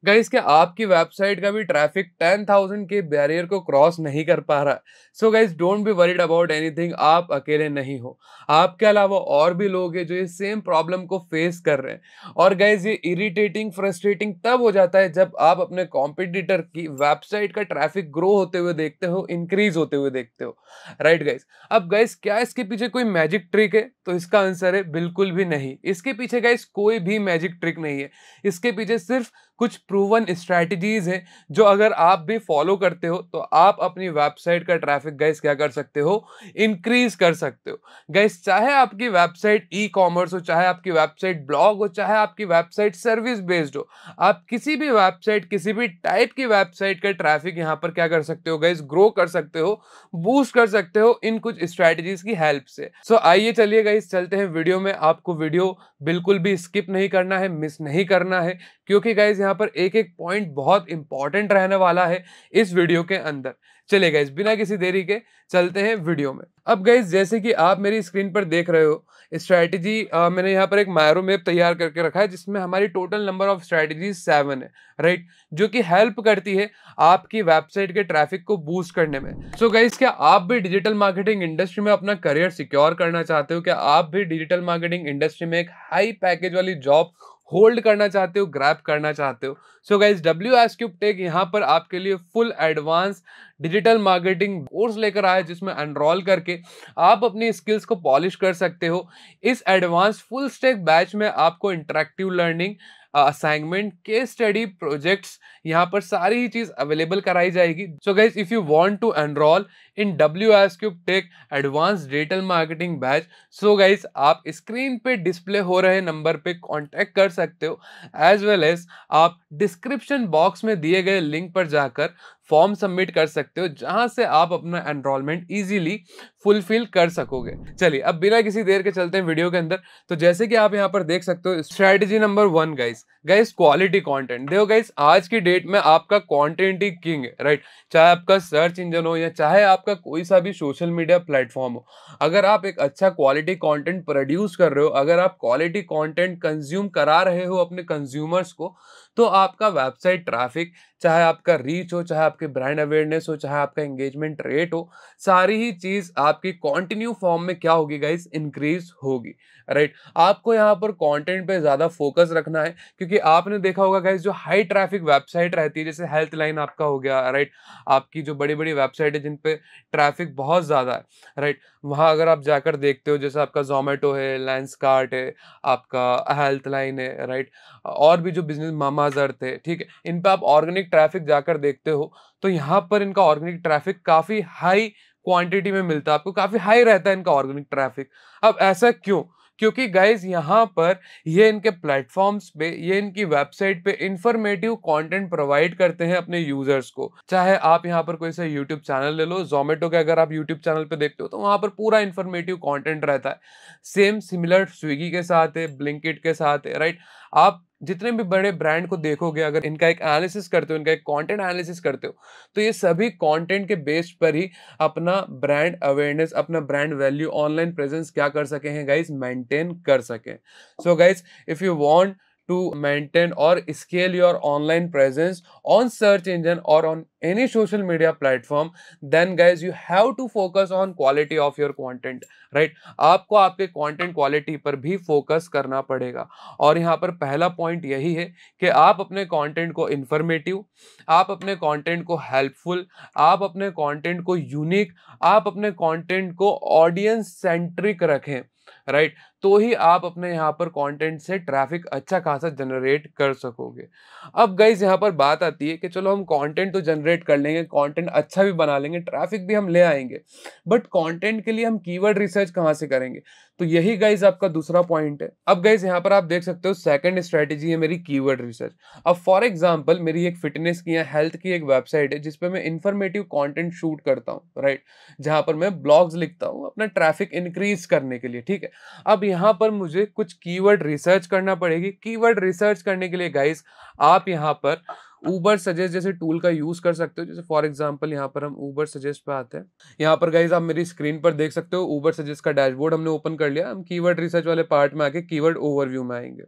Guys क्या आपकी website का भी ट्रैफिक 10,000 के बैरियर को क्रॉस नहीं कर पा रहा है? So guys don't be worried about anything, आप अकेले नहीं हो। आपके अलावा और भी लोग हैं जो ये सेम प्रॉब्लम को फेस कर रहे हैं। और गाइस ये इरिटेटिंग फ्रस्ट्रेटिंग तब हो जाता है जब आप अपने कॉम्पिटिटर की वेबसाइट का ट्रैफिक ग्रो होते हुए देखते हो, इंक्रीज होते हुए देखते हो। राइट गाइस, अब गाइस क्या इसके पीछे कोई मैजिक ट्रिक है? तो इसका आंसर है बिल्कुल भी नहीं। इसके पीछे गाइस कोई भी मैजिक ट्रिक नहीं है। इसके पीछे सिर्फ कुछ प्रूवन स्ट्रैटेजीज हैं जो अगर आप भी फॉलो करते हो तो आप अपनी वेबसाइट का ट्रैफिक गाइस क्या कर सकते हो, इंक्रीज कर सकते हो। गाइस चाहे आपकी वेबसाइट ई कॉमर्स हो, चाहे आपकी वेबसाइट ब्लॉग हो, चाहे आपकी वेबसाइट सर्विस बेस्ड हो, आप किसी भी वेबसाइट किसी भी टाइप की वेबसाइट का ट्रैफिक यहाँ पर क्या कर सकते हो गाइस, ग्रो कर सकते हो, बूस्ट कर सकते हो इन कुछ स्ट्रैटेजीज की हेल्प से। सो आइए चलिए गाइस चलते हैं वीडियो में। आपको वीडियो बिल्कुल भी स्किप नहीं करना है, मिस नहीं करना है, क्योंकि गाइज यहाँ पर एक एक पॉइंट बहुत इंपॉर्टेंट रहने वाला है इस वीडियो के अंदर। चलिए गाइज बिना किसी देरी के चलते हैं वीडियो में। अब गाइज जैसे कि आप मेरी स्क्रीन पर देख रहे हो, स्ट्रैटेजी मैंने यहाँ पर एक मायरो मैप तैयार करके रखा है जिसमें हमारी टोटल नंबर ऑफ स्ट्रैटेजी 7 है। राइट, जो कि हेल्प करती है आपकी वेबसाइट के ट्रैफिक को बूस्ट करने में। सो गाइज क्या आप भी डिजिटल मार्केटिंग इंडस्ट्री में अपना करियर सिक्योर करना चाहते हो? क्या आप भी डिजिटल मार्केटिंग इंडस्ट्री में एक हाई पैकेज वाली जॉब होल्ड करना चाहते हो, ग्रैब करना चाहते हो? So guys W S cube tech यहाँ पर आपके लिए full advance digital marketing course लेकर आया जिसमें एनरोल करके आप अपनी स्किल्स को पॉलिश कर सकते हो। इस एडवांस फुल स्टैक बैच में आपको interactive learning, assignment, case study, projects, यहाँ पर सारी ही चीज अवेलेबल कराई जाएगी। So guys if you want to enrol in W S cube tech advance digital marketing batch, so guys आप स्क्रीन पे डिस्प्ले हो रहे नंबर पे कांटेक्ट कर सकते हो, एज वेल एज आप डिस्क्रिप्शन बॉक्स में दिए गए लिंक पर जाकर फॉर्म सबमिट कर सकते हो जहां से आप अपना एनरोलमेंट इजीली फुलफिल कर सकोगे। चलिए अब बिना किसी देर के चलते हैं वीडियो के अंदर। तो जैसे कि आप यहाँ पर देख सकते हो, strategy number 1 guys, quality content. देखो गाइस आज की डेट में आपका कंटेंट ही किंग है। राइट, चाहे आपका सर्च इंजन हो या चाहे आपका कोई सा भी सोशल मीडिया प्लेटफॉर्म हो, अगर आप एक अच्छा क्वालिटी कंटेंट प्रोड्यूस कर रहे हो, अगर आप क्वालिटी कंटेंट कंज्यूम करा रहे हो अपने कंज्यूमर्स को, तो आपका वेबसाइट ट्रैफिक, चाहे आपका रीच हो, चाहे आपके ब्रांड अवेयरनेस हो, चाहे आपका एंगेजमेंट रेट हो, सारी ही चीज आपकी कंटिन्यू फॉर्म में क्या होगी गाइस, इंक्रीज होगी। राइट, आपको यहाँ पर कंटेंट पे ज्यादा फोकस रखना है, क्योंकि आपने देखा होगा गाइस जो हाई ट्रैफिक वेबसाइट रहती है, जैसे हेल्थ लाइन आपका हो गया, राइट, आपकी जो बड़ी बड़ी वेबसाइट है जिन पे ट्रैफिक बहुत ज्यादा है, राइट, वहां अगर आप जाकर देखते हो, जैसे आपका जोमेटो है, लेंसकार्ट है, आपका हेल्थ लाइन है, राइट, और भी जो बिजनेस मामाअर्थ है, ठीक है, इन पे आप ऑर्गेनिक ट्रैफिक जाकर देखते हो, तो यहाँ पर इनका ऑर्गेनिक ट्रैफिक काफी हाई क्वांटिटी में मिलता है आपको, काफी हाई रहता है इनका ऑर्गेनिक ट्रैफिक। अब ऐसा क्यों? क्योंकि गाइज यहाँ पर ये इनके प्लेटफॉर्म्स पे, ये इनकी वेबसाइट पे इंफॉर्मेटिव कंटेंट प्रोवाइड करते हैं अपने यूजर्स को। चाहे आप यहाँ पर कोई सा यूट्यूब चैनल ले लो, जोमेटो के अगर आप यूट्यूब चैनल पे देखते हो तो वहां पर पूरा इंफॉर्मेटिव कंटेंट रहता है। सेम सिमिलर स्विगी के साथ है, ब्लिंकिट के साथ है, राइट। आप जितने भी बड़े ब्रांड को देखोगे, अगर इनका एक एनालिसिस करते हो, इनका एक कंटेंट एनालिसिस करते हो, तो ये सभी कंटेंट के बेस पर ही अपना ब्रांड अवेयरनेस, अपना ब्रांड वैल्यू, ऑनलाइन प्रेजेंस क्या कर सके हैं गाइस, मेंटेन कर सके। सो guys if you want to maintain or scale your online presence on search engine or on any social media platform, then guys you have to focus on quality of your content, right? आपको आपके content quality पर भी focus करना पड़ेगा। और यहाँ पर पहला point यही है कि आप अपने content को informative, आप अपने content को helpful, आप अपने content को unique, आप अपने कंटेंट को ऑडियंस सेंट्रिक रखें, राइट, तो ही आप अपने यहाँ पर कंटेंट से ट्रैफिक अच्छा खासा जनरेट कर सकोगे। अब गाइज यहाँ पर बात आती है कि चलो हम कंटेंट तो जनरेट कर लेंगे, कंटेंट अच्छा भी बना लेंगे, ट्रैफिक भी हम ले आएंगे, बट कंटेंट के लिए हम कीवर्ड रिसर्च कहाँ से करेंगे? तो यही गाइज आपका दूसरा पॉइंट है। अब गाइज यहाँ पर आप देख सकते हो सेकंड स्ट्रेटेजी है मेरी कीवर्ड रिसर्च। अब फॉर एग्जांपल मेरी एक फिटनेस की या हेल्थ की एक वेबसाइट है जिसपे मैं इंफॉर्मेटिव कंटेंट शूट करता हूँ, राइट, जहां पर मैं ब्लॉग्स लिखता हूँ अपना ट्रैफिक इंक्रीज करने के लिए, ठीक है। अब यहाँ पर मुझे कुछ कीवर्ड रिसर्च करना पड़ेगी। कीवर्ड रिसर्च करने के लिए गाइस आप यहाँ पर उबर सजेस्ट जैसे टूल का यूज कर सकते हो। जैसे फॉर एग्जांपल यहाँ पर हम उबर सजेस्ट पे आते हैं। यहाँ पर गाइस आप मेरी स्क्रीन पर देख सकते हो उबर सजेस्ट का डैशबोर्ड हमने ओपन कर लिया। हम कीवर्ड रिसर्च वाले पार्ट में आके कीवर्ड ओवरव्यू में आएंगे,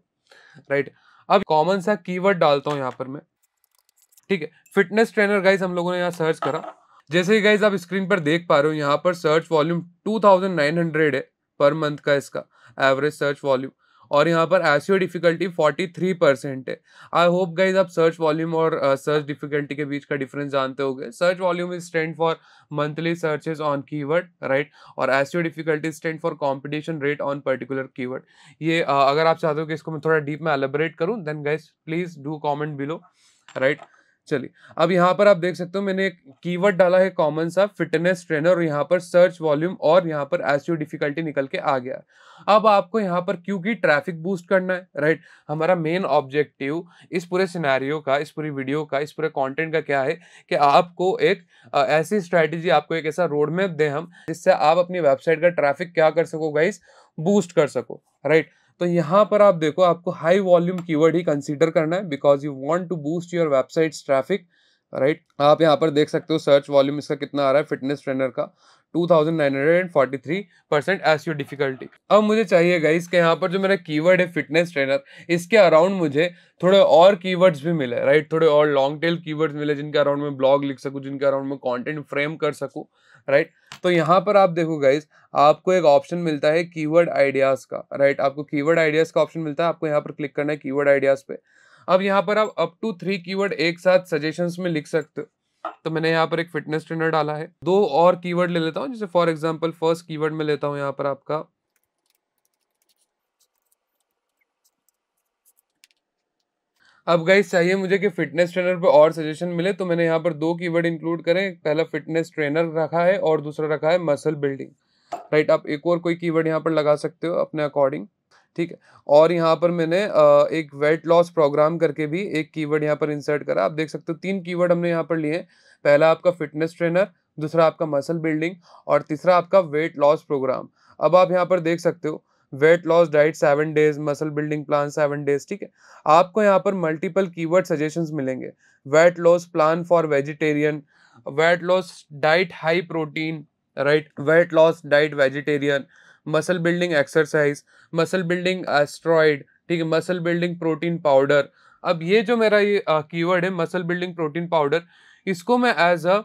राइट। अब कॉमन सा कीवर्ड डालता हूँ यहाँ पर मैं, ठीक है। फिटनेस ट्रेनर गाइस हम लोगों ने यहाँ सर्च करा, जैसे ही गाइस आप स्क्रीन पर देख पा रहे हो यहाँ पर सर्च वॉल्यूम 2900 है पर मंथ का इसका एवरेज सर्च वॉल्यूम, और यहाँ पर एसईओ डिफिकल्टी 43% है। आई होप गाइस आप सर्च वॉल्यूम और सर्च डिफिकल्टी के बीच का डिफरेंस जानते होंगे। Search volume is stand for monthly searches on keyword, right, और SEO difficulty stand for competition rate on particular keyword. ये अगर आप चाहते हो कि इसको मैं थोड़ा डीप में एलिबरेट करूं, then guys please do comment below, right. चलिए, अब यहाँ पर आप देख सकते हो मैंने एक कीवर्ड डाला है कॉमन सा, फिटनेस ट्रेनर, और यहाँ पर सर्च वॉल्यूम और यहाँ पर एसईओ डिफिकल्टी निकल के आ गया। अब आपको यहाँ पर क्योंकि ट्रैफिक बूस्ट करना है, राइट, हमारा मेन ऑब्जेक्टिव इस पूरे सिनेरियो का, इस पूरी वीडियो का, इस पूरे कंटेंट का क्या है कि आपको एक ऐसी स्ट्रैटेजी, आपको एक ऐसा रोड मैप दें हम, जिससे आप अपनी वेबसाइट का ट्रैफिक क्या कर सको गाइस, बूस्ट कर सको, राइट। तो यहाँ पर आप देखो, आपको हाई वॉल्यूम कीवर्ड ही कंसीडर करना है because you want to boost your website's traffic, right. आप यहाँ पर देख सकते हो सर्च वॉल्यूम इसका कितना आ रहा है फिटनेस ट्रेनर का, 2943% एसईओ डिफिकल्टी। अब मुझे चाहिए गाइस कि यहाँ पर जो मेरा कीवर्ड है फिटनेस ट्रेनर, इसके अराउंड मुझे थोड़े और कीवर्ड्स भी मिले, राइट, थोड़े और लॉन्ग टेल कीवर्ड्स मिले जिनके अराउंड में ब्लॉग लिख सकूं, जिनके अराउंड में कंटेंट फ्रेम कर सकूं, राइट। तो यहाँ पर आप देखो गाइस, आपको एक ऑप्शन मिलता है कीवर्ड आइडियाज का, राइट, आपको कीवर्ड आइडियाज का ऑप्शन मिलता है, आपको यहाँ पर क्लिक करना है कीवर्ड आइडियाज पे। अब यहाँ पर आप अप टू 3 कीवर्ड एक साथ सजेशंस में लिख सकते हो। तो मैंने यहाँ पर एक फिटनेस ट्रेनर डाला है, 2 और कीवर्ड ले लेता हूँ, जैसे फॉर एग्जांपल फर्स्ट कीवर्ड में लेता हूँ यहाँ पर आपका अब गाइस चाहिए मुझे कि फिटनेस ट्रेनर पे और सजेशन मिले, तो मैंने यहाँ पर 2 कीवर्ड इंक्लूड करें, पहला फिटनेस ट्रेनर रखा है और दूसरा रखा है मसल बिल्डिंग, राइट। आप एक और कोई कीवर्ड यहाँ पर लगा सकते हो अपने अकॉर्डिंग, ठीक है। और यहाँ पर मैंने एक वेट लॉस प्रोग्राम करके भी एक कीवर्ड यहाँ पर इंसर्ट करा। आप देख सकते हो 3 कीवर्ड हमने यहाँ पर लिए हैं, पहला आपका फिटनेस ट्रेनर, दूसरा आपका मसल बिल्डिंग और तीसरा आपका वेट लॉस प्रोग्राम। अब आप यहाँ पर देख सकते हो wait loss diet 7 days, muscle building plan 7 days, ठीक है। आपको यहाँ पर मल्टीपल कीवर्ड सजेशंस मिलेंगे, wait loss plan for vegetarian, wait loss diet high protein, right, wait loss diet vegetarian, muscle building exercise, muscle building asteroid, ठीक है, muscle building protein powder. अब ये जो मेरा ये कीवर्ड है मसल बिल्डिंग प्रोटीन पाउडर, इसको मैं एज अ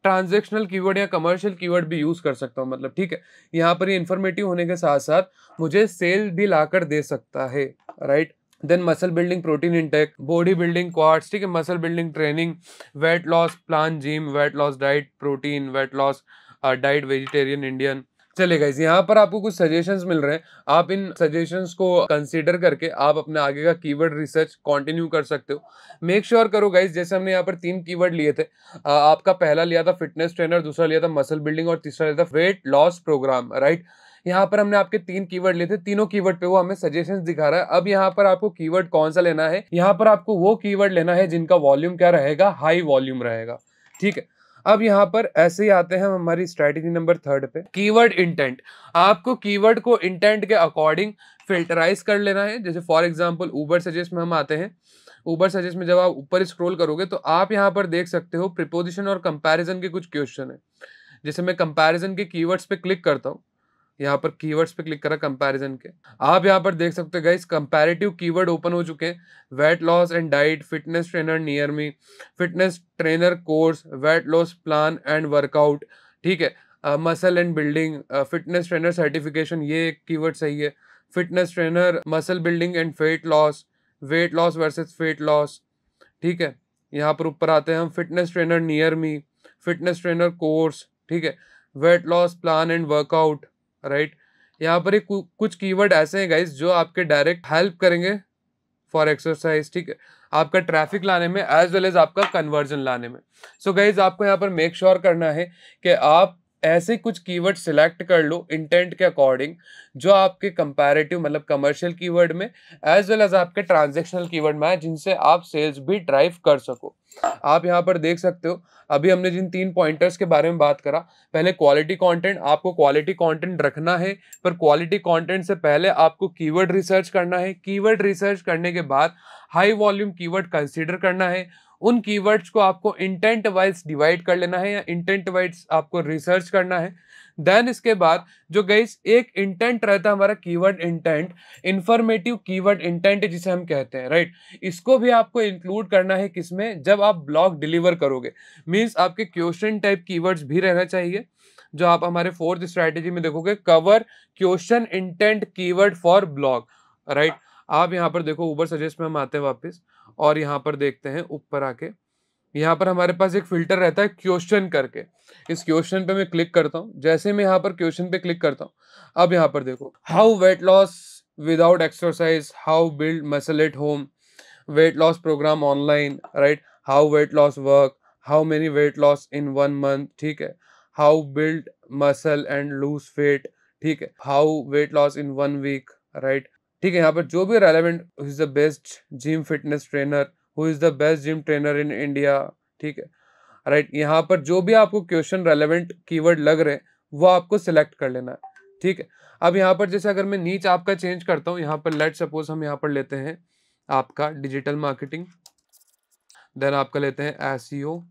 ट्रांजेक्शनल कीवर्ड या कमर्शियल कीवर्ड भी यूज कर सकता हूँ, मतलब ठीक है। यहाँ पर ये इन्फॉर्मेटिव होने के साथ साथ मुझे सेल भी लाकर दे सकता है, right. Then muscle building protein intake, body building quotes, ठीक है, muscle building training, weight loss plan gym, weight loss diet protein, weight loss diet vegetarian Indian. चलिए गाइस, यहाँ पर आपको कुछ सजेशंस मिल रहे हैं, आप इन सजेशंस को कंसीडर करके आप अपने आगे का कीवर्ड रिसर्च कंटिन्यू कर सकते हो। मेक श्योर करो गाइस, जैसे हमने यहाँ पर 3 कीवर्ड लिए थे, आपका पहला लिया था फिटनेस ट्रेनर, दूसरा लिया था मसल बिल्डिंग और तीसरा लिया था वेट लॉस प्रोग्राम, राइट। यहाँ पर हमने आपके 3 कीवर्ड लिए थे, तीनों कीवर्ड पे वो हमें सजेशंस दिखा रहा है। अब यहाँ पर आपको कीवर्ड कौन सा लेना है, यहाँ पर आपको वो कीवर्ड लेना है जिनका वॉल्यूम क्या रहेगा, हाई वॉल्यूम रहेगा, ठीक है। अब यहाँ पर ऐसे ही आते हैं हम हमारी स्ट्रैटेजी नंबर 3 पे, कीवर्ड इंटेंट। आपको कीवर्ड को इंटेंट के अकॉर्डिंग फिल्टराइज कर लेना है। जैसे फॉर एग्जांपल ऊबर सजेस्ट में हम आते हैं, ऊबर सजेस्ट में जब आप ऊपर स्क्रॉल करोगे तो आप यहाँ पर देख सकते हो प्रीपोजिशन और कंपैरिजन के कुछ क्वेश्चन है। जैसे मैं कंपैरिजन के कीवर्ड्स पे क्लिक करता हूँ, यहाँ पर कीवर्ड्स पे क्लिक करा कंपैरिजन के, आप यहाँ पर देख सकते हो गाइस कंपैरेटिव कीवर्ड ओपन हो चुके हैं, weight loss and diet, fitness trainer near me, fitness trainer course, wait loss plan and workout, ठीक है, muscle and building, fitness trainer certification, ये एक कीवर्ड सही है, fitness trainer muscle building and weight loss versus weight loss, ठीक है। यहाँ पर ऊपर आते हैं हम, fitness trainer near me, fitness trainer course, ठीक है, wait loss plan and workout, right. यहाँ पर कुछ कीवर्ड ऐसे हैं गाइस जो आपके डायरेक्ट हेल्प करेंगे फॉर एक्सरसाइज, ठीक है, आपका ट्रैफिक लाने में एज वेल एज आपका कन्वर्जन लाने में। सो गाइस, आपको यहाँ पर मेक श्योर करना है कि आप ऐसे कुछ कीवर्ड सिलेक्ट कर लो इंटेंट के अकॉर्डिंग, जो आपके कंपैरेटिव मतलब कमर्शियल कीवर्ड में एज वेल एज आपके ट्रांजैक्शनल कीवर्ड में है, जिनसे आप सेल्स भी ड्राइव कर सको। आप यहाँ पर देख सकते हो, अभी हमने जिन 3 पॉइंटर्स के बारे में बात करा, पहले क्वालिटी कंटेंट, आपको क्वालिटी कंटेंट रखना है, पर क्वालिटी कंटेंट से पहले आपको कीवर्ड रिसर्च करना है, कीवर्ड रिसर्च करने के बाद हाई वॉल्यूम कीवर्ड कंसीडर करना है, उन कीवर्ड्स को आपको इंटेंट वाइज डिवाइड कर लेना है या इंटेंट वाइज आपको रिसर्च करना है। देन इसके बाद जो गाइस एक इंटेंट रहता है हमारा keyword intent, informative keyword intent जिसे हम कहते हैं, राइट। इसको भी आपको इंक्लूड करना है किसमें, जब आप ब्लॉग डिलीवर करोगे। मींस आपके क्वेश्चन टाइप कीवर्ड्स भी रहना चाहिए, जो आप हमारे फोर्थ स्ट्रैटेजी में देखोगे, cover question intent keyword for blog, right. आप यहाँ पर देखो ऊबर सजेस्ट में हम आते हैं वापस और यहाँ पर देखते हैं ऊपर आके, यहाँ पर हमारे पास एक फिल्टर रहता है क्वेश्चन करके। इस क्वेश्चन पे मैं क्लिक करता हूँ। जैसे मैं यहाँ पर क्वेश्चन पे क्लिक करता हूँ, अब यहाँ पर देखो, how weight loss without exercise, how build muscle at home, weight loss programme online, right, how weight loss work, how many weight loss in 1 month, ठीक है, how build muscle and lose weight, ठीक है, how weight loss in 1 week, right. ठीक है, यहाँ पर जो भी relevant, who is the best gym fitness trainer, who is the best gym trainer in India, ठीक है, राइट। यहाँ पर जो भी आपको क्वेश्चन रेलेवेंट कीवर्ड लग रहे हैं वो आपको सिलेक्ट कर लेना है, ठीक है। अब यहाँ पर जैसे अगर मैं नीच आपका चेंज करता हूँ, यहाँ पर लेट सपोज हम यहाँ पर लेते हैं आपका डिजिटल मार्केटिंग, देन आपका लेते हैं एसईओ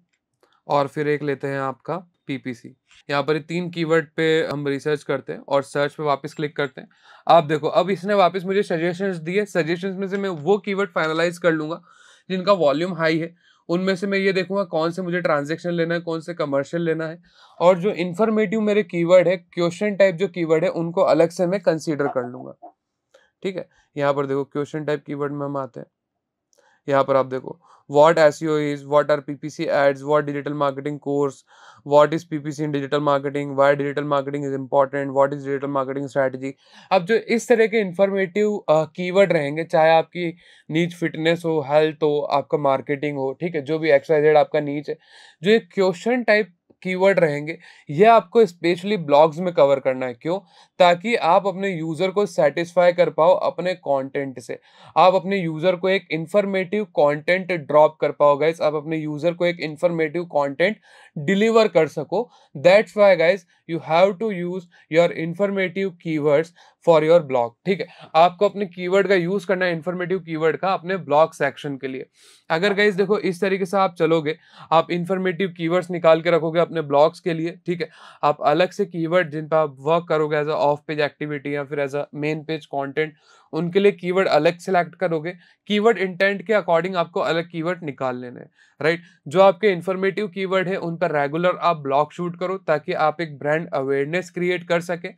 और फिर एक लेते हैं आपका पीपीसी। यहाँ पर 3 कीवर्ड पे हम रिसर्च करते हैं और सर्च पे वापस क्लिक करते हैं। आप देखो अब इसने वापस मुझे सजेशंस दिए, सजेशंस में से मैं वो कीवर्ड फाइनलाइज कर लूंगा जिनका वॉल्यूम हाई है। उनमें से मैं ये देखूंगा कौन से मुझे ट्रांजैक्शन लेना है, कौन से कमर्शियल लेना है, और जो इन्फॉर्मेटिव मेरे कीवर्ड है, क्वेश्चन टाइप जो कीवर्ड है, उनको अलग से मैं कंसीडर कर लूंगा, ठीक है। यहाँ पर देखो क्वेश्चन टाइप कीवर्ड में हम आते हैं। यहाँ पर आप देखो what SEO is, what are PPC ads, what digital marketing course, what is PPC in digital marketing, why digital marketing is important, what is digital marketing strategy। अब जो इस तरह के इंफॉर्मेटिव कीवर्ड रहेंगे, चाहे आपकी नीच फिटनेस हो, हेल्थ हो, आपका मार्केटिंग हो, ठीक है, जो भी XYZ आपका नीच है, जो एक क्वेश्चन टाइप कीवर्ड रहेंगे, ये आपको स्पेशली ब्लॉग्स में कवर करना है। क्यों? ताकि आप अपने यूजर को सेटिस्फाई कर पाओ अपने कंटेंट से, आप अपने यूजर को एक इंफॉर्मेटिव कंटेंट ड्रॉप कर पाओ गाइस, आप अपने यूजर को एक इंफॉर्मेटिव कंटेंट डिलीवर कर सको। That's why guys you have to use your informative keywords for your blog, ठीक है। आपको अपने कीवर्ड का यूज करना है, इंफॉर्मेटिव कीवर्ड का, अपने ब्लॉग सेक्शन के लिए। अगर गाइस देखो इस तरीके से आप चलोगे, आप इंफॉर्मेटिव कीवर्ड्स निकाल के रखोगे अपने ब्लॉग्स के लिए, ठीक है, आप अलग से कीवर्ड जिन पर आप वर्क करोगे as a off page activity या फिर as a main page content, उनके लिए कीवर्ड अलग सिलेक्ट करोगे। कीवर्ड इंटेंट के अकॉर्डिंग आपको अलग कीवर्ड निकाल लेने हैं, राइट। जो आपके इंफॉर्मेटिव कीवर्ड है उन पर रेगुलर आप ब्लॉग शूट करो ताकि आप एक ब्रांड अवेयरनेस क्रिएट कर सके।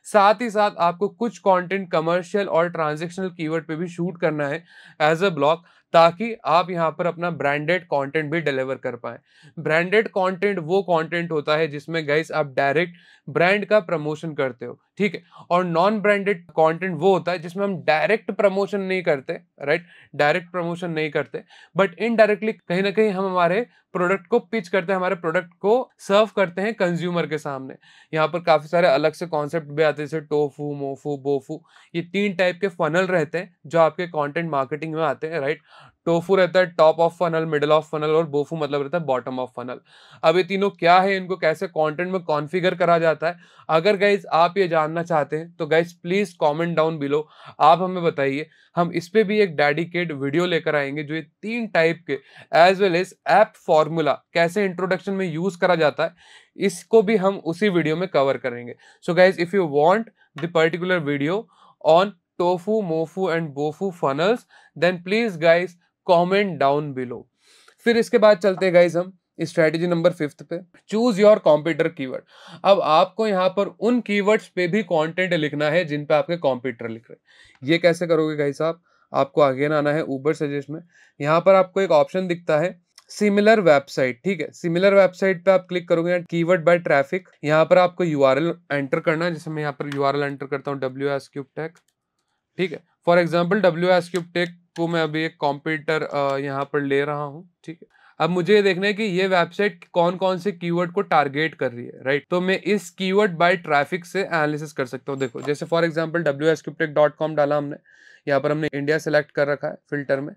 साथ ही साथ आपको कुछ कंटेंट कमर्शियल और ट्रांजैक्शनल कीवर्ड पे भी शूट करना है एज अ ब्लॉग, ताकि आप यहाँ पर अपना ब्रांडेड कंटेंट भी डिलीवर कर पाए। ब्रांडेड कंटेंट वो कंटेंट होता है जिसमें गाइस आप डायरेक्ट ब्रांड का प्रमोशन करते हो, ठीक है, और नॉन ब्रांडेड कंटेंट वो होता है जिसमें हम डायरेक्ट प्रमोशन नहीं करते, राइट, डायरेक्ट प्रमोशन नहीं करते, बट इनडायरेक्टली कहीं ना कहीं हम हमारे प्रोडक्ट को पिच करते हैं, हमारे प्रोडक्ट को सर्व करते हैं कंज्यूमर के सामने। यहाँ पर काफी सारे अलग से कॉन्सेप्ट भी आते हैं, जैसे टोफू, मोफू, बोफू, ये 3 टाइप के फनल रहते हैं जो आपके कंटेंट मार्केटिंग में आते हैं, राइट। टोफू रहता है top of funnel, middle of funnel, और बोफू मतलब रहता है बॉटम ऑफ फनल। अब ये तीनों क्या है, इनको कैसे कंटेंट में कॉन्फ़िगर करा जाता है, अगर गाइज आप ये जानना चाहते हैं तो guys please comment down below, आप हमें बताइए। हम इस पे भी एक डेडिकेट वीडियो लेकर आएंगे जो ये 3 टाइप के as well as app formula कैसे इंट्रोडक्शन में यूज करा जाता है, इसको भी हम उसी वीडियो में कवर करेंगे। So guys if you want the particular video on TOFU, MOFU and BOFU funnels, then please guys comment down below. फिर इसके बाद चलते हैं गाइज हम स्ट्रेटेजी नंबर 5 पे, चूज योर कॉम्पिटिटर कीवर्ड। अब आपको यहाँ पर उन कीवर्ड्स पे भी कंटेंट लिखना है जिन पे आपके कॉम्पिटिटर लिख रहे हैं। ये कैसे करोगे गाइस आप, आपको आगे आना है ऊबर सजेस्ट में, यहाँ पर आपको एक ऑप्शन दिखता है सिमिलर वेबसाइट, ठीक है, सिमिलर वेबसाइट पे आप क्लिक करोगे, कीवर्ड बाय ट्रैफिक, यहाँ पर आपको यूआरएल एंटर करना है। जैसे मैं यहाँ पर यूआरएल एंटर करता हूँ WS Cube Tech, ठीक है, for example WS Cube Tech को मैं अभी एक कॉम्पिटिटर यहाँ पर ले रहा हूँ, ठीक है। अब मुझे ये देखना है कि ये वेबसाइट कौन कौन से कीवर्ड को टारगेट कर रही है, राइट। तो मैं इस कीवर्ड बाय ट्रैफिक से एनालिसिस कर सकता हूँ। देखो जैसे फॉर एग्जांपल WSCubeTech.com डाला हमने, यहाँ पर हमने इंडिया सेलेक्ट कर रखा है फिल्टर में,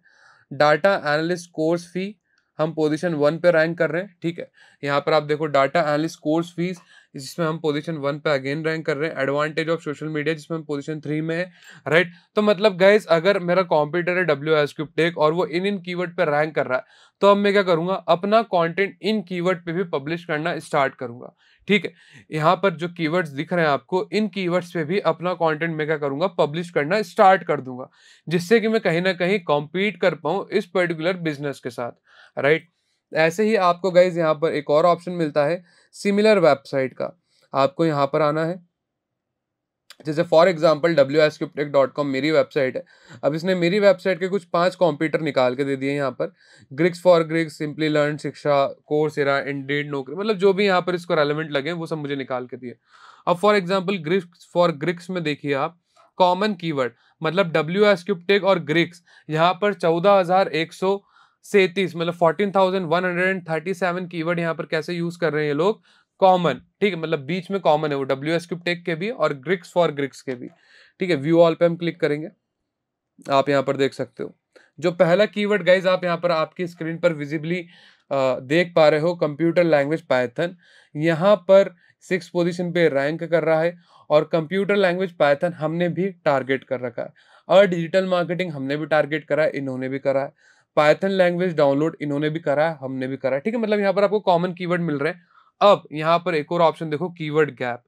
डाटा एनालिस्ट कोर्स फी हम पोजीशन 1 पे रैंक कर रहे हैं, ठीक है। यहाँ पर आप देखो डाटा एनालिस्ट कोर्स फीस, जिसमें हम पोजीशन 1 पे अगेन रैंक कर रहे हैं। एडवांटेज ऑफ सोशल मीडिया, जिसमें हम पोजीशन 3 में है, राइट। तो मतलब गाइस, अगर मेरा कॉम्पिटिटर है WSCube टेक और वो इन कीवर्ड पे रैंक कर रहा है, तो अब मैं क्या करूंगा, अपना कंटेंट इन कीवर्ड पे भी पब्लिश करना स्टार्ट करूंगा, ठीक है। यहाँ पर जो कीवर्ड्स दिख रहे हैं आपको, इन कीवर्ड्स पे भी अपना कंटेंट मैं क्या करूंगा, पब्लिश करना स्टार्ट कर दूंगा, जिससे कि मैं कहीं ना कहीं कॉम्पीट कर पाऊं इस पर्टिकुलर बिजनेस के साथ, राइट। ऐसे ही आपको गाइज यहाँ पर एक और ऑप्शन मिलता है सिमिलर वेबसाइट का। आपको यहाँ पर आना है, जैसे फॉर एग्जांपल WSCubeTech.com मेरी वेबसाइट है। अब इसने मेरी वेबसाइट के कुछ 5 कॉम्पिटिटर निकाल के दे दिए यहाँ पर, ग्रिक्स फॉर ग्रिक्स, सिंपली लर्न, शिक्षा, कोर्सेरा, इंडीड, नौकरी, मतलब जो भी यहाँ पर इसको रेलेवेंट लगे वो सब मुझमुझे निकाल के दिए। अब फॉर एग्जांपल ग्रिक्स फॉर ग्रिक्स में देखिए आप, कॉमन कीवर्ड, मतलब WSCubeTech और ग्रिक्स, यहाँ पर 14,137, मतलब 14,137 कीवर्ड यहाँ पर कैसे यूज कर रहे हैं ये लोग, कॉमन, ठीक है, मतलब बीच में कॉमन है वो WSCubeTech के भी और ग्रिक्स फॉर ग्रिक्स के भी, ठीक है। व्यू ऑल पे हम क्लिक करेंगे, आप यहाँ पर देख सकते हो जो पहला कीवर्ड गाइज आप यहाँ पर आपकी स्क्रीन पर विजिबली देख पा रहे हो, कंप्यूटर लैंग्वेज पाइथन, यहाँ पर 6 पोजीशन पे रैंक कर रहा है। और कंप्यूटर लैंग्वेज पाइथन हमने भी टारगेट कर रखा है, और डिजिटल मार्केटिंग हमने भी टारगेट करा है, इन्होंने भी करा है, पाइथन लैंग्वेज डाउनलोड इन्होंने भी करा है, हमने भी करा है, ठीक है। मतलब यहाँ पर आपको कॉमन कीवर्ड मिल रहे हैं। अब यहाँ पर एक और ऑप्शन देखो, कीवर्ड गैप।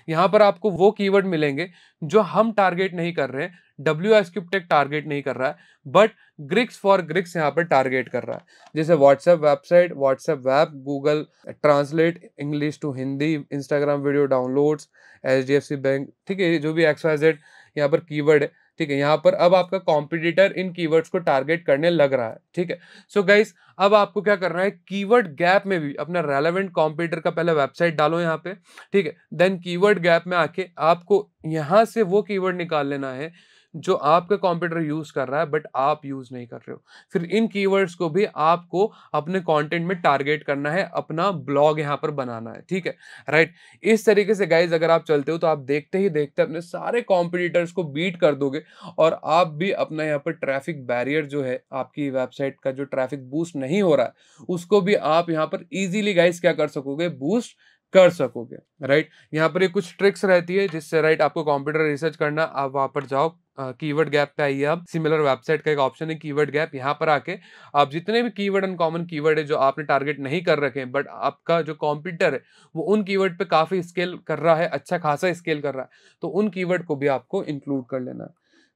यहाँ पर आपको वो कीवर्ड मिलेंगे जो हम टारगेट नहीं कर रहे हैं, WSCubeTech टारगेट नहीं कर रहा है, बट ग्रिक्स फॉर ग्रिक्स यहाँ पर टारगेट कर रहा है। जैसे WhatsApp website, WhatsApp web, Google translate English to Hindi, Instagram video downloads, HDFC bank, ठीक है। ये जो भी XYZ यहाँ पर कीवर्ड है, ठीक है। यहाँ पर अब आपका कॉम्पिटिटर इन कीवर्ड्स को टारगेट करने लग रहा है, ठीक है। सो गाइस, अब आपको क्या करना है, कीवर्ड गैप में भी अपना रेलेवेंट कॉम्पिटिटर का पहले वेबसाइट डालो यहाँ पे, ठीक है। देन कीवर्ड गैप में आके आपको यहाँ से वो कीवर्ड निकाल लेना है जो आपका कंप्यूटर यूज कर रहा है बट आप यूज नहीं कर रहे हो। फिर इन कीवर्ड्स को भी आपको अपने कंटेंट में टारगेट करना है, अपना ब्लॉग यहाँ पर बनाना है, ठीक है, राइट। इस तरीके से गाइज अगर आप चलते हो तो आप देखते ही देखते अपने सारे कॉम्पिटिटर्स को बीट कर दोगे, और आप भी अपना यहाँ पर ट्रैफिक बैरियर जो है, आपकी वेबसाइट का जो ट्रैफिक बूस्ट नहीं हो रहा है, उसको भी आप यहाँ पर इजीली गाइज क्या कर सकोगे, बूस्ट कर सकोगे, राइट। यहाँ पर ये कुछ ट्रिक्स रहती है जिससे, राइट, आपको कंप्यूटर रिसर्च करना, आप वहां पर जाओ, कीवर्ड गैप पे आइए आप, सिमिलर वेबसाइट का एक ऑप्शन है कीवर्ड गैप, यहाँ पर आके आप जितने भी कीवर्ड अनकॉमन कीवर्ड है जो आपने टारगेट नहीं कर रखे हैं बट आपका जो कॉम्पिटिटर है वो उन कीवर्ड पे काफी स्केल कर रहा है, अच्छा खासा स्केल कर रहा है, तो उन कीवर्ड को भी आपको इंक्लूड कर लेना है।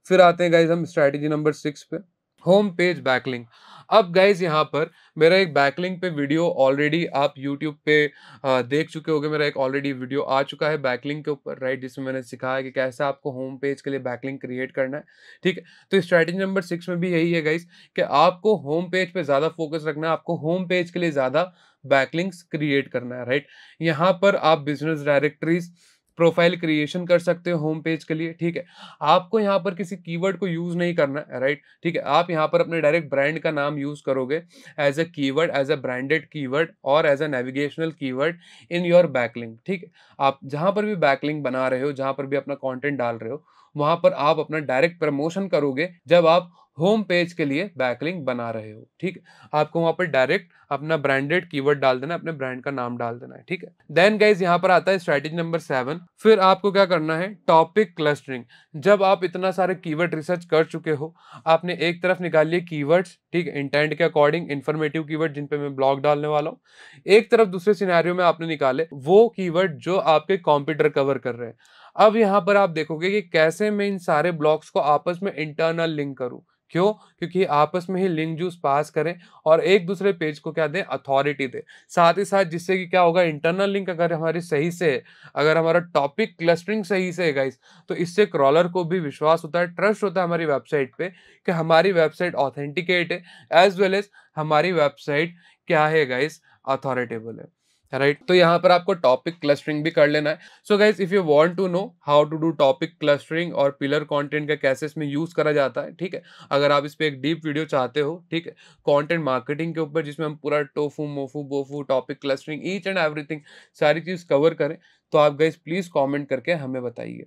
फिर आते हैं गाइज हम स्ट्रैटेजी नंबर 6 पे, होम पेज बैकलिंक। अब गाइज यहाँ पर मेरा एक बैकलिंक पे वीडियो ऑलरेडी आप YouTube पे देख चुके होंगे। मेरा एक ऑलरेडी वीडियो आ चुका है बैकलिंक के ऊपर, राइट, जिसमें मैंने सिखाया कि कैसे आपको होम पेज के लिए बैकलिंक क्रिएट करना है, ठीक है। तो स्ट्रैटेजी नंबर 6 में भी यही है गाइज कि आपको होम पेज पे ज्यादा फोकस रखना है, आपको होम पेज के लिए ज्यादा बैकलिंक्स क्रिएट करना है, राइट। यहाँ पर आप बिजनेस डायरेक्टरीज, प्रोफाइल क्रिएशन कर सकते हो होम पेज के लिए, ठीक है। आपको यहाँ पर किसी कीवर्ड को यूज नहीं करना है, राइट, ठीक है। आप यहाँ पर अपने डायरेक्ट ब्रांड का नाम यूज करोगे as a keyword, as a branded keyword और as a navigational keyword in your backlink, ठीक है। आप जहां पर भी बैकलिंक बना रहे हो, जहां पर भी अपना कंटेंट डाल रहे हो, वहां पर आप अपना डायरेक्ट प्रमोशन करोगे जब आप होम पेज के लिए बैकलिंक बना रहे हो, ठीक है। आपको वहां पर डायरेक्ट अपना ब्रांडेड कीवर्ड डाल देना है, अपने ब्रांड का नाम डाल देना है, ठीक है। देन गाइज यहाँ पर आता है स्ट्रैटेजी नंबर 7। फिर आपको क्या करना है, टॉपिक क्लस्टरिंग। जब आप इतना सारे कीवर्ड रिसर्च कर चुके हो, आपने एक तरफ निकाल लिए कीवर्ड्स, ठीक है, इंटेंट के अकॉर्डिंग इन्फॉर्मेटिव कीवर्ड जिन पे मैं ब्लॉग डालने वाला हूँ, एक तरफ दूसरे सिनेरियो में आपने निकाले वो कीवर्ड जो आपके कॉम्पिटिटर कवर कर रहे हैं। अब यहाँ पर आप देखोगे कि कैसे मैं इन सारे ब्लॉक्स को आपस में इंटरनल लिंक करूं। क्यों? क्योंकि आपस में ही लिंक जूस पास करें और एक दूसरे पेज को क्या दें, अथॉरिटी दें। साथ ही साथ जिससे कि क्या होगा, इंटरनल लिंक अगर हमारी सही से है, अगर हमारा टॉपिक क्लस्टरिंग सही से है गाइस, तो इससे क्रॉलर को भी विश्वास होता है, ट्रस्ट होता है हमारी वेबसाइट पे कि हमारी वेबसाइट ऑथेंटिकेट है, एज वेल एज हमारी वेबसाइट क्या है गाइस, अथॉरिटेबल है, राइट। तो यहाँ पर आपको टॉपिक क्लस्टरिंग भी कर लेना है। So guys, if you want to know how to do topic clustering और पिलर कंटेंट का कैसे इसमें यूज करा जाता है, ठीक है, अगर आप इस पे एक डीप वीडियो चाहते हो, ठीक है, कंटेंट मार्केटिंग के ऊपर, जिसमें हम पूरा TOFU MOFU BOFU topic clustering each and everything सारी चीज कवर करें, तो आप गाइज प्लीज कॉमेंट करके हमें बताइए।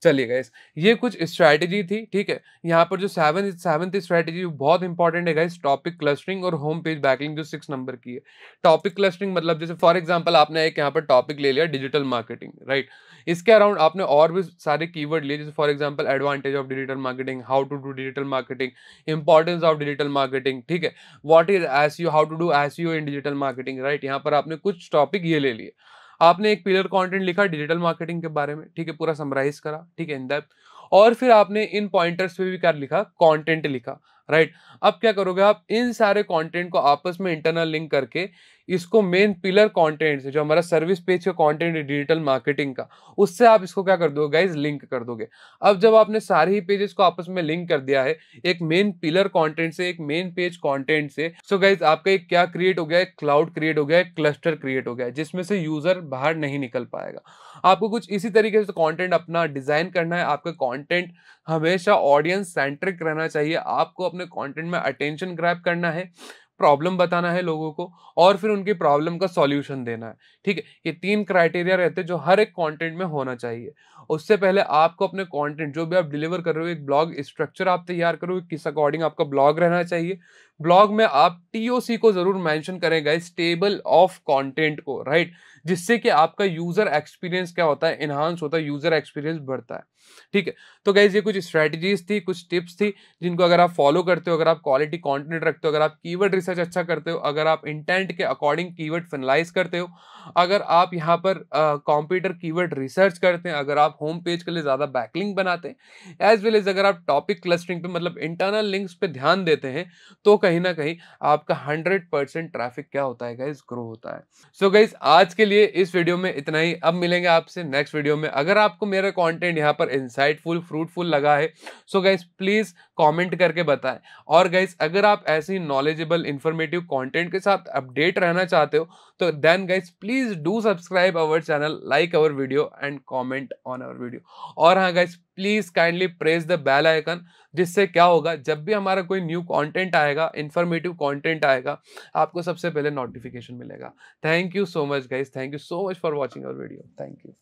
चलिए गाइस, ये कुछ स्ट्रैटेजी थी, ठीक है। यहाँ पर जो सेवंथ स्ट्रैटेजी बहुत इंपॉर्टेंट है गाइस, टॉपिक क्लस्टरिंग और होम पेज बैकलिंग जो 6 नंबर की है। टॉपिक क्लस्टरिंग मतलब जैसे फॉर एग्जांपल आपने एक यहाँ पर टॉपिक ले लिया डिजिटल मार्केटिंग, राइट। इसके अराउंड आपने और भी सारे कीवर्ड लिए, जैसे for example advantage of digital marketing, how to do digital marketing, importance of digital marketing, ठीक है। What is SEO, how to do SEO in digital marketing, right. यहाँ पर आपने कुछ टॉपिक ये ले लिए। आपने एक पिलर कंटेंट लिखा डिजिटल मार्केटिंग के बारे में, ठीक है, पूरा समराइज करा, ठीक है, इन डेप्थ। और फिर आपने इन पॉइंटर्स पे भी क्या लिखा, कंटेंट लिखा, राइट। अब क्या करोगे आप, इन सारे कंटेंट को आपस में इंटरनल लिंक करके इसको मेन पिलर कंटेंट से, जो हमारा सर्विस पेज का कंटेंट है डिजिटल मार्केटिंग का, उससे आप इसको क्या कर दोगे गाइज, लिंक कर दोगे। अब जब आपने सारे ही पेजेस को आपस में लिंक कर दिया है एक मेन पिलर कंटेंट से, एक मेन पेज कंटेंट से, सो गाइज आपका एक क्या क्रिएट हो गया, एक क्लाउड क्रिएट हो गया, एक क्लस्टर क्रिएट हो गया, जिसमें से यूजर बाहर नहीं निकल पाएगा। आपको कुछ इसी तरीके से कंटेंट अपना डिजाइन करना है। आपका कंटेंट हमेशा ऑडियंस सेंट्रिक रहना चाहिए। आपको अपने कंटेंट में अटेंशन ग्रैब करना है, प्रॉब्लम बताना है लोगों को, और फिर उनकी प्रॉब्लम का सॉल्यूशन देना है, ठीक है। ये 3 क्राइटेरिया रहते हैं जो हर एक कंटेंट में होना चाहिए। उससे पहले आपको अपने कंटेंट जो भी आप डिलीवर कर रहे हो, एक ब्लॉग स्ट्रक्चर आप तैयार करो, किस अकॉर्डिंग आपका ब्लॉग रहना चाहिए। ब्लॉग में आप टीओसी को जरूर मेंशन करें गाइस, टेबल ऑफ कंटेंट को, राइट, जिससे कि आपका यूजर एक्सपीरियंस क्या होता है, एनहांस होता है, यूजर एक्सपीरियंस बढ़ता है, ठीक है। तो गाइस ये कुछ स्ट्रेटजीज थी, कुछ टिप्स थी, जिनको अगर आप फॉलो करते हो, अगर आप क्वालिटी कंटेंट रखते हो, अगर आप कीवर्ड रिसर्च अच्छा करते हो, अगर आप इंटेंट के अकॉर्डिंग कीवर्ड फाइनलाइज करते हो, अगर आप यहाँ पर कंप्यूटर कीवर्ड रिसर्च करते हैं, अगर आप होम पेज के लिए ज्यादा बैकलिंक बनाते हैं, एज वेल एज अगर आप टॉपिक क्लस्टरिंग पे मतलब इंटरनल लिंक्स पे ध्यान देते हैं, तो कहीं ना कहीं आपका 100% ट्रैफिक क्या होता है गाइस, ग्रो होता है। सो गाइस आज के लिए इस वीडियो में इतना ही। अब मिलेंगे आपसे नेक्स्ट वीडियो में। अगर आपको मेरा कंटेंट यहाँ पर इंसाइटफुल फ्रूटफुल लगा है, सो गाइस प्लीज कमेंट करके बताएं। और गाइस अगर आप ऐसी नॉलेजेबल इंफॉर्मेटिव कंटेंट के साथ अपडेट रहना चाहते हो, तो then guys please do subscribe our channel, like our video and comment on our video. और हाँ guys please kindly press the bell icon, जिससे क्या होगा, जब भी हमारा कोई न्यू कंटेंट आएगा, इंफॉर्मेटिव कंटेंट आएगा, आपको सबसे पहले नोटिफिकेशन मिलेगा। Thank you so much guys, thank you so much for watching our video, thank you.